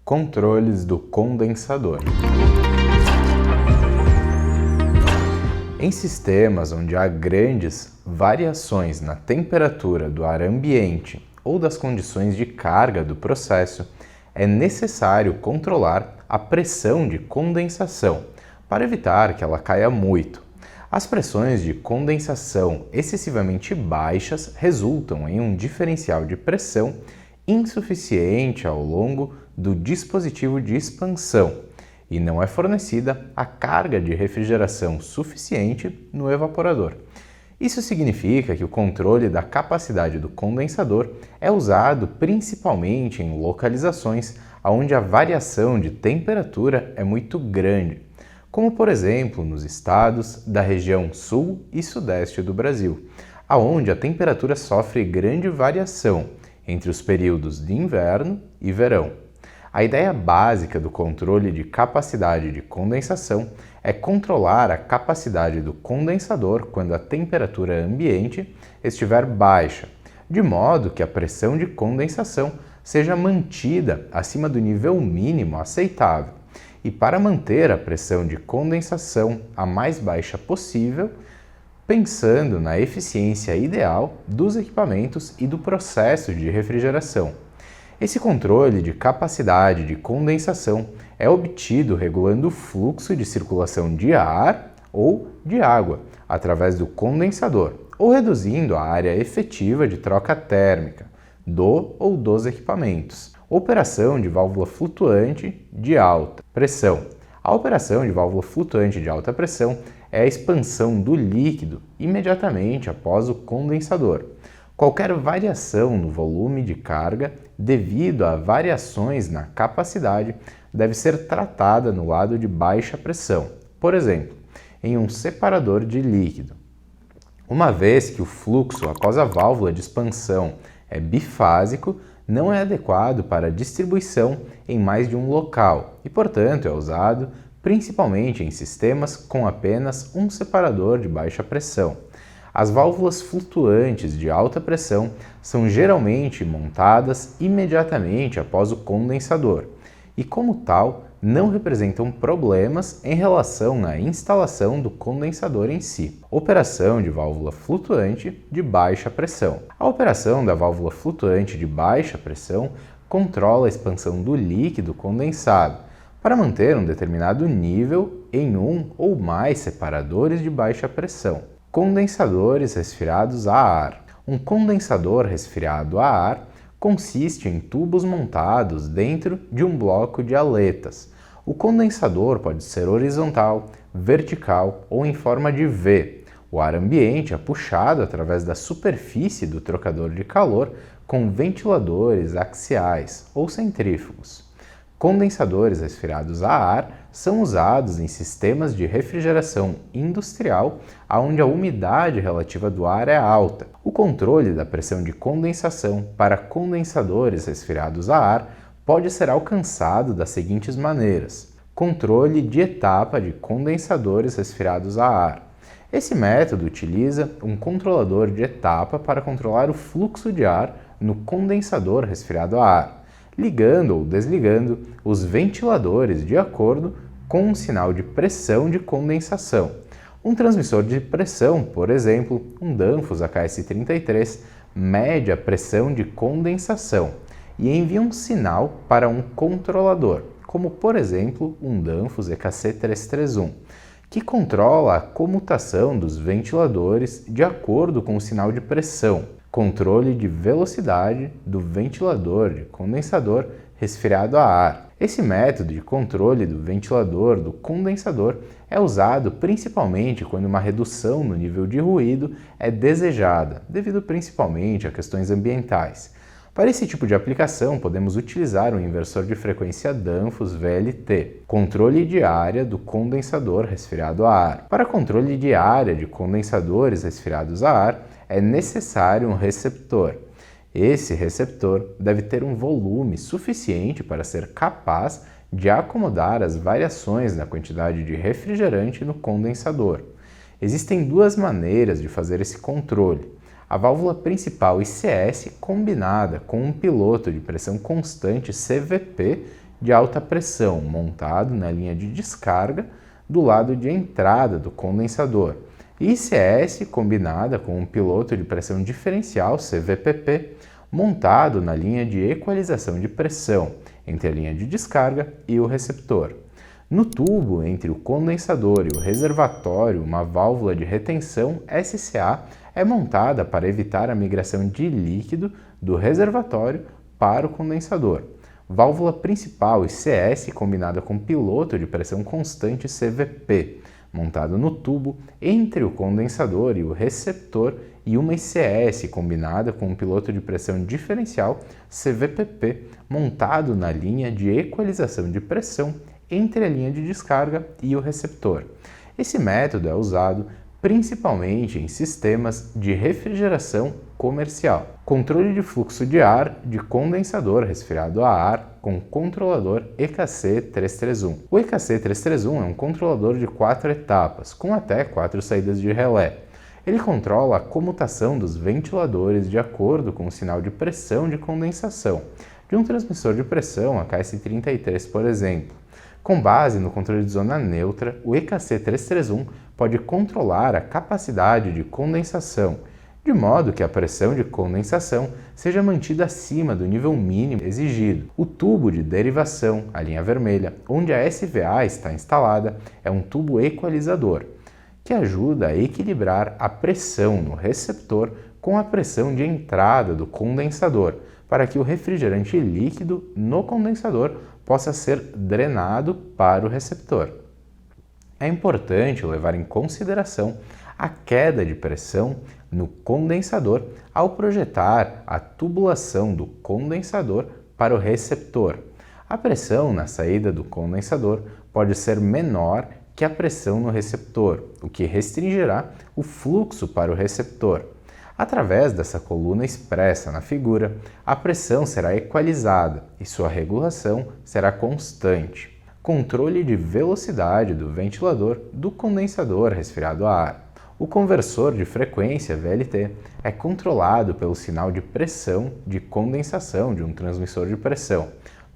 Controles do condensador. Em sistemas onde há grandes variações na temperatura do ar ambiente ou das condições de carga do processo, é necessário controlar a pressão de condensação para evitar que ela caia muito. As pressões de condensação excessivamente baixas resultam em um diferencial de pressão insuficiente ao longo do dispositivo de expansão e não é fornecida a carga de refrigeração suficiente no evaporador. Isso significa que o controle da capacidade do condensador é usado principalmente em localizações onde a variação de temperatura é muito grande, como por exemplo nos estados da região sul e sudeste do Brasil, onde a temperatura sofre grande variação entre os períodos de inverno e verão. A ideia básica do controle de capacidade de condensação é controlar a capacidade do condensador quando a temperatura ambiente estiver baixa, de modo que a pressão de condensação seja mantida acima do nível mínimo aceitável. E para manter a pressão de condensação a mais baixa possível, pensando na eficiência ideal dos equipamentos e do processo de refrigeração. Esse controle de capacidade de condensação é obtido regulando o fluxo de circulação de ar ou de água através do condensador, ou reduzindo a área efetiva de troca térmica do ou dos equipamentos. Operação de válvula flutuante de alta pressão. A operação de válvula flutuante de alta pressão é a expansão do líquido imediatamente após o condensador. Qualquer variação no volume de carga devido a variações na capacidade deve ser tratada no lado de baixa pressão, por exemplo, em um separador de líquido. Uma vez que o fluxo após a válvula de expansão é bifásico, não é adequado para distribuição em mais de um local e, portanto, é usado principalmente em sistemas com apenas um separador de baixa pressão. As válvulas flutuantes de alta pressão são geralmente montadas imediatamente após o condensador e, como tal, não representam problemas em relação à instalação do condensador em si. Operação de válvula flutuante de baixa pressão. A operação da válvula flutuante de baixa pressão controla a expansão do líquido condensado para manter um determinado nível em um ou mais separadores de baixa pressão. Condensadores resfriados a ar. Um condensador resfriado a ar consiste em tubos montados dentro de um bloco de aletas. O condensador pode ser horizontal, vertical ou em forma de V. O ar ambiente é puxado através da superfície do trocador de calor com ventiladores axiais ou centrífugos. Condensadores resfriados a ar são usados em sistemas de refrigeração industrial onde a umidade relativa do ar é alta. O controle da pressão de condensação para condensadores resfriados a ar pode ser alcançado das seguintes maneiras. Controle de etapa de condensadores resfriados a ar. Esse método utiliza um controlador de etapa para controlar o fluxo de ar no condensador resfriado a ar, ligando ou desligando os ventiladores de acordo com um sinal de pressão de condensação. Um transmissor de pressão, por exemplo, um Danfoss AKS-33, mede a pressão de condensação e envia um sinal para um controlador, como por exemplo um Danfoss EKC-331, que controla a comutação dos ventiladores de acordo com o sinal de pressão. Controle de velocidade do ventilador de condensador resfriado a ar. Esse método de controle do ventilador do condensador é usado principalmente quando uma redução no nível de ruído é desejada, devido principalmente a questões ambientais. Para esse tipo de aplicação, podemos utilizar um inversor de frequência Danfoss VLT, controle de área do condensador resfriado a ar. Para controle de área de condensadores resfriados a ar, é necessário um receptor. Esse receptor deve ter um volume suficiente para ser capaz de acomodar as variações na quantidade de refrigerante no condensador. Existem duas maneiras de fazer esse controle. A válvula principal ICS combinada com um piloto de pressão constante CVP de alta pressão montado na linha de descarga do lado de entrada do condensador, e ICS combinada com um piloto de pressão diferencial CVPP montado na linha de equalização de pressão entre a linha de descarga e o receptor. No tubo entre o condensador e o reservatório, uma válvula de retenção SCA é montada para evitar a migração de líquido do reservatório para o condensador. Válvula principal ICS combinada com piloto de pressão constante CVP, montado no tubo entre o condensador e o receptor, e uma ICS combinada com um piloto de pressão diferencial CVPP, montado na linha de equalização de pressão entre a linha de descarga e o receptor. Esse método é usado principalmente em sistemas de refrigeração comercial. Controle de fluxo de ar de condensador resfriado a ar com controlador EKC331. O EKC331 é um controlador de 4 etapas, com até 4 saídas de relé. Ele controla a comutação dos ventiladores de acordo com o sinal de pressão de condensação de um transmissor de pressão, a KS33, por exemplo. Com base no controle de zona neutra, o EKC331 pode controlar a capacidade de condensação, de modo que a pressão de condensação seja mantida acima do nível mínimo exigido. O tubo de derivação, a linha vermelha, onde a SVA está instalada, é um tubo equalizador, que ajuda a equilibrar a pressão no receptor com a pressão de entrada do condensador, para que o refrigerante líquido no condensador possa ser drenado para o receptor. É importante levar em consideração a queda de pressão no condensador ao projetar a tubulação do condensador para o receptor. A pressão na saída do condensador pode ser menor que a pressão no receptor, o que restringirá o fluxo para o receptor. Através dessa coluna expressa na figura, a pressão será equalizada e sua regulação será constante. Controle de velocidade do ventilador do condensador resfriado a ar. O conversor de frequência VLT é controlado pelo sinal de pressão de condensação de um transmissor de pressão,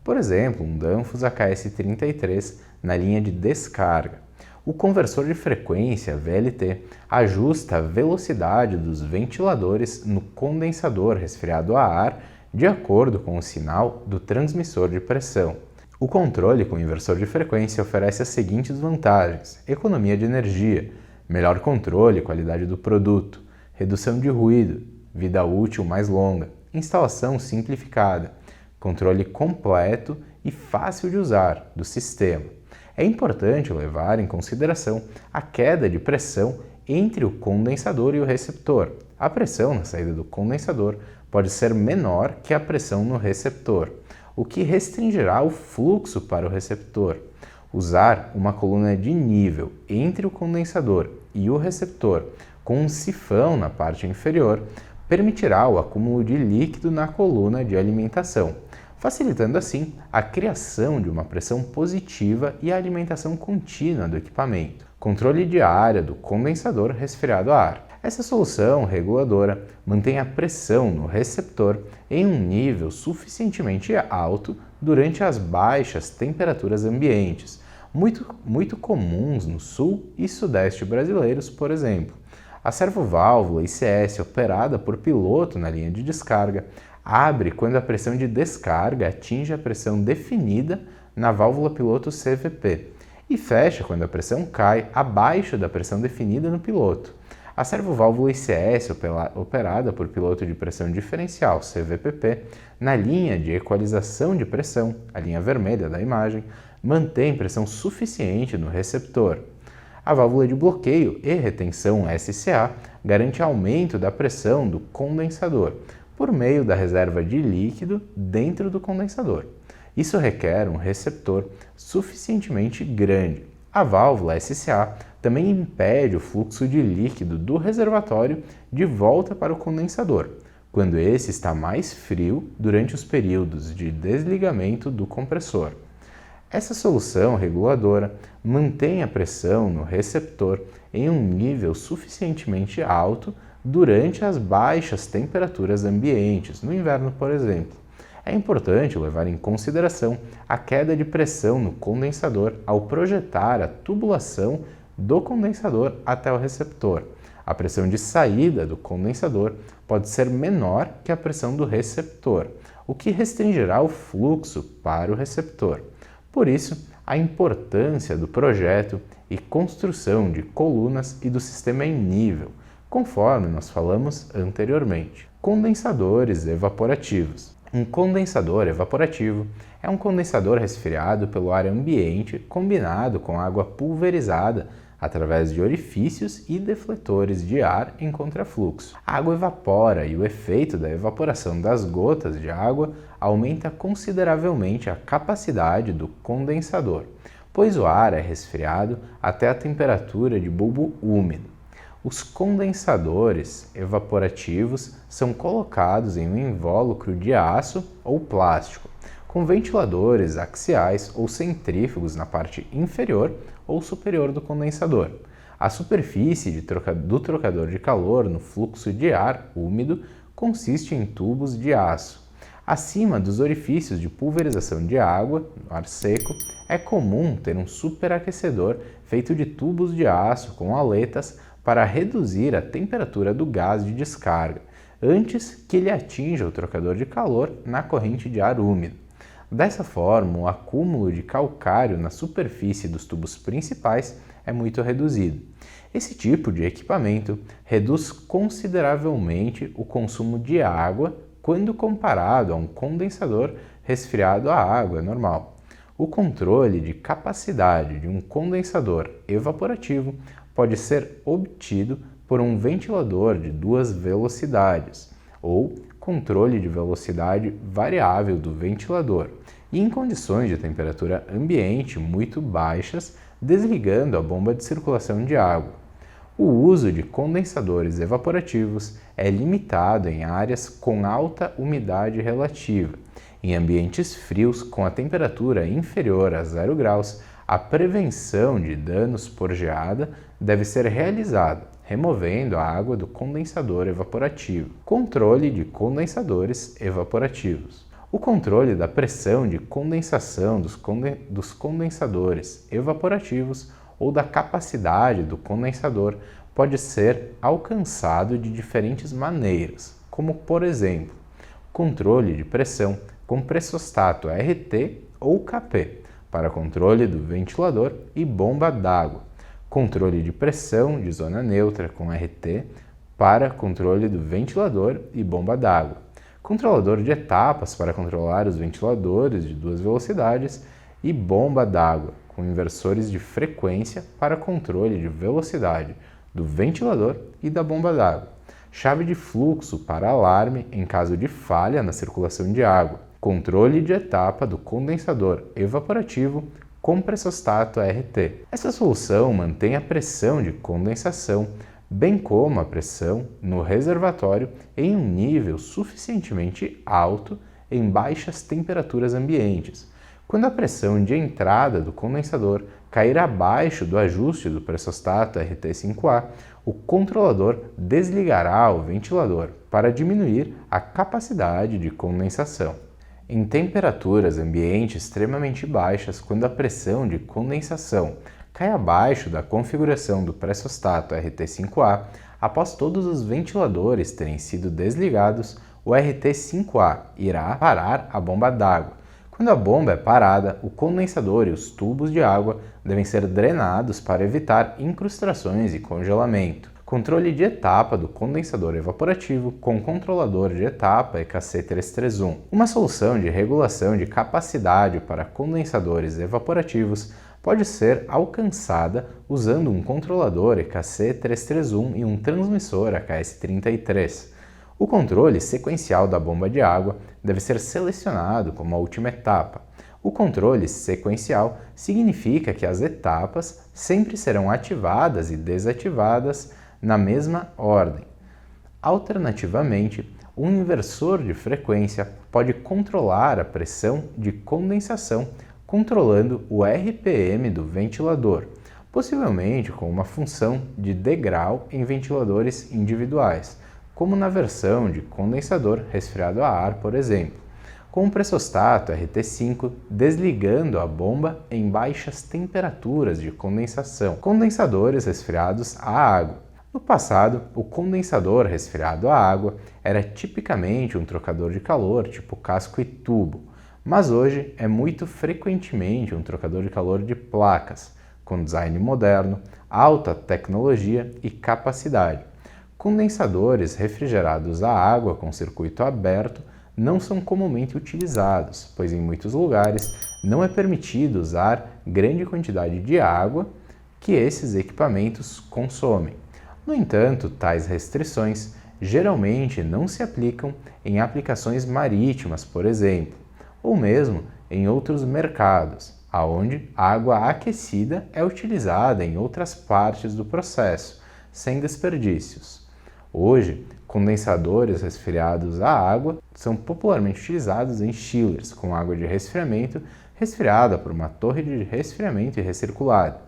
por exemplo, um Danfoss AKS33 na linha de descarga. O conversor de frequência VLT ajusta a velocidade dos ventiladores no condensador resfriado a ar de acordo com o sinal do transmissor de pressão. O controle com inversor de frequência oferece as seguintes vantagens: economia de energia, melhor controle e qualidade do produto, redução de ruído, vida útil mais longa, instalação simplificada, controle completo e fácil de usar do sistema. É importante levar em consideração a queda de pressão entre o condensador e o receptor. A pressão na saída do condensador pode ser menor que a pressão no receptor, o que restringirá o fluxo para o receptor. Usar uma coluna de nível entre o condensador e o receptor com um sifão na parte inferior permitirá o acúmulo de líquido na coluna de alimentação, facilitando assim a criação de uma pressão positiva e a alimentação contínua do equipamento. Controle de área do condensador resfriado a ar. Essa solução reguladora mantém a pressão no receptor em um nível suficientemente alto durante as baixas temperaturas ambientes, muito comuns no sul e sudeste brasileiros, por exemplo. A servoválvula ICS operada por piloto na linha de descarga abre quando a pressão de descarga atinge a pressão definida na válvula piloto CVP e fecha quando a pressão cai abaixo da pressão definida no piloto. A servoválvula ICS operada por piloto de pressão diferencial CVPP na linha de equalização de pressão, a linha vermelha da imagem, mantém pressão suficiente no receptor. A válvula de bloqueio e retenção SCA garante aumento da pressão do condensador por meio da reserva de líquido dentro do condensador. Isso requer um receptor suficientemente grande. A válvula SCA também impede o fluxo de líquido do reservatório de volta para o condensador, quando esse está mais frio durante os períodos de desligamento do compressor. Essa solução reguladora mantém a pressão no receptor em um nível suficientemente alto durante as baixas temperaturas ambientes, no inverno, por exemplo. É importante levar em consideração a queda de pressão no condensador ao projetar a tubulação do condensador até o receptor. A pressão de saída do condensador pode ser menor que a pressão do receptor, o que restringirá o fluxo para o receptor. Por isso, a importância do projeto e construção de colunas e do sistema em nível, conforme nós falamos anteriormente. Condensadores evaporativos. Um condensador evaporativo é um condensador resfriado pelo ar ambiente combinado com água pulverizada através de orifícios e defletores de ar em contrafluxo. A água evapora e o efeito da evaporação das gotas de água aumenta consideravelmente a capacidade do condensador, pois o ar é resfriado até a temperatura de bulbo úmido. Os condensadores evaporativos são colocados em um invólucro de aço ou plástico, com ventiladores axiais ou centrífugos na parte inferior ou superior do condensador. A superfície do trocador de calor no fluxo de ar úmido consiste em tubos de aço. Acima dos orifícios de pulverização de água, no ar seco, é comum ter um superaquecedor feito de tubos de aço com aletas para reduzir a temperatura do gás de descarga, antes que ele atinja o trocador de calor na corrente de ar úmido. Dessa forma, o acúmulo de calcário na superfície dos tubos principais é muito reduzido. Esse tipo de equipamento reduz consideravelmente o consumo de água quando comparado a um condensador resfriado à água normal. O controle de capacidade de um condensador evaporativo pode ser obtido por um ventilador de duas velocidades ou controle de velocidade variável do ventilador e em condições de temperatura ambiente muito baixas, desligando a bomba de circulação de água. O uso de condensadores evaporativos é limitado em áreas com alta umidade relativa. Em ambientes frios com a temperatura inferior a 0 graus, a prevenção de danos por geada deve ser realizada, removendo a água do condensador evaporativo. Controle de condensadores evaporativos. O controle da pressão de condensação dos condensadores evaporativos ou da capacidade do condensador pode ser alcançado de diferentes maneiras, como, por exemplo, controle de pressão com pressostato RT ou KP, para controle do ventilador e bomba d'água, controle de pressão de zona neutra com RT para controle do ventilador e bomba d'água, controlador de etapas para controlar os ventiladores de duas velocidades e bomba d'água com inversores de frequência para controle de velocidade do ventilador e da bomba d'água, chave de fluxo para alarme em caso de falha na circulação de água, controle de etapa do condensador evaporativo com pressostato RT. Essa solução mantém a pressão de condensação, bem como a pressão no reservatório em um nível suficientemente alto em baixas temperaturas ambientes. Quando a pressão de entrada do condensador cair abaixo do ajuste do pressostato RT5A, o controlador desligará o ventilador para diminuir a capacidade de condensação. Em temperaturas ambiente extremamente baixas, quando a pressão de condensação cai abaixo da configuração do pressostato RT5A, após todos os ventiladores terem sido desligados, o RT5A irá parar a bomba d'água. Quando a bomba é parada, o condensador e os tubos de água devem ser drenados para evitar incrustações e congelamento. Controle de etapa do condensador evaporativo com controlador de etapa EKC331. Uma solução de regulação de capacidade para condensadores evaporativos pode ser alcançada usando um controlador EKC331 e um transmissor AKS33. O controle sequencial da bomba de água deve ser selecionado como a última etapa. O controle sequencial significa que as etapas sempre serão ativadas e desativadas na mesma ordem. Alternativamente, um inversor de frequência pode controlar a pressão de condensação controlando o RPM do ventilador, possivelmente com uma função de degrau em ventiladores individuais, como na versão de condensador resfriado a ar, por exemplo. com o pressostato RT5 desligando a bomba em baixas temperaturas de condensação, condensadores resfriados à água. No passado, o condensador resfriado à água era tipicamente um trocador de calor tipo casco e tubo, mas hoje é muito frequentemente um trocador de calor de placas, com design moderno, alta tecnologia e capacidade. Condensadores refrigerados à água com circuito aberto não são comumente utilizados, pois em muitos lugares não é permitido usar grande quantidade de água que esses equipamentos consomem. No entanto, tais restrições geralmente não se aplicam em aplicações marítimas, por exemplo, ou mesmo em outros mercados, onde a água aquecida é utilizada em outras partes do processo, sem desperdícios. Hoje, condensadores resfriados à água são popularmente utilizados em chillers com água de resfriamento resfriada por uma torre de resfriamento e recirculado.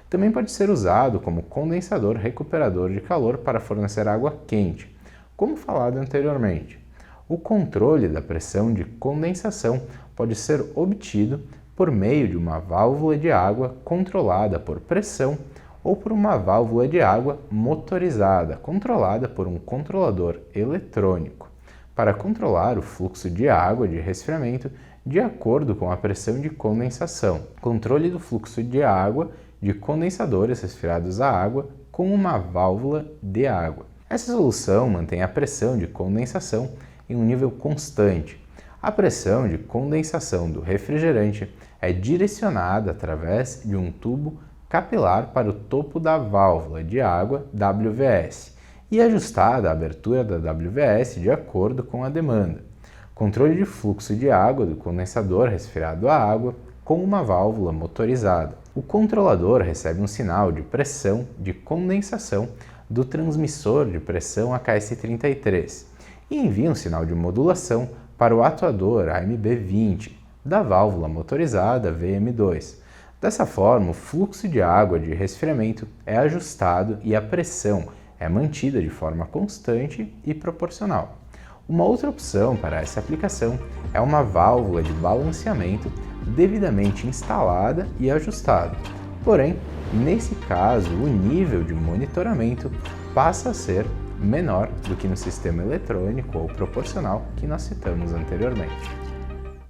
Também pode ser usado como condensador recuperador de calor para fornecer água quente, como falado anteriormente. O controle da pressão de condensação pode ser obtido por meio de uma válvula de água controlada por pressão ou por uma válvula de água motorizada, controlada por um controlador eletrônico, para controlar o fluxo de água de resfriamento de acordo com a pressão de condensação. Controle do fluxo de água de condensadores resfriados à água com uma válvula de água. Essa solução mantém a pressão de condensação em um nível constante. A pressão de condensação do refrigerante é direcionada através de um tubo capilar para o topo da válvula de água WVS e ajustada a abertura da WVS de acordo com a demanda. Controle de fluxo de água do condensador resfriado à água com uma válvula motorizada. O controlador recebe um sinal de pressão de condensação do transmissor de pressão AKS-33 e envia um sinal de modulação para o atuador AMB20 da válvula motorizada VM2. Dessa forma, o fluxo de água de resfriamento é ajustado e a pressão é mantida de forma constante e proporcional. Uma outra opção para essa aplicação é uma válvula de balanceamento devidamente instalada e ajustada. Porém, nesse caso, o nível de monitoramento passa a ser menor do que no sistema eletrônico ou proporcional que nós citamos anteriormente.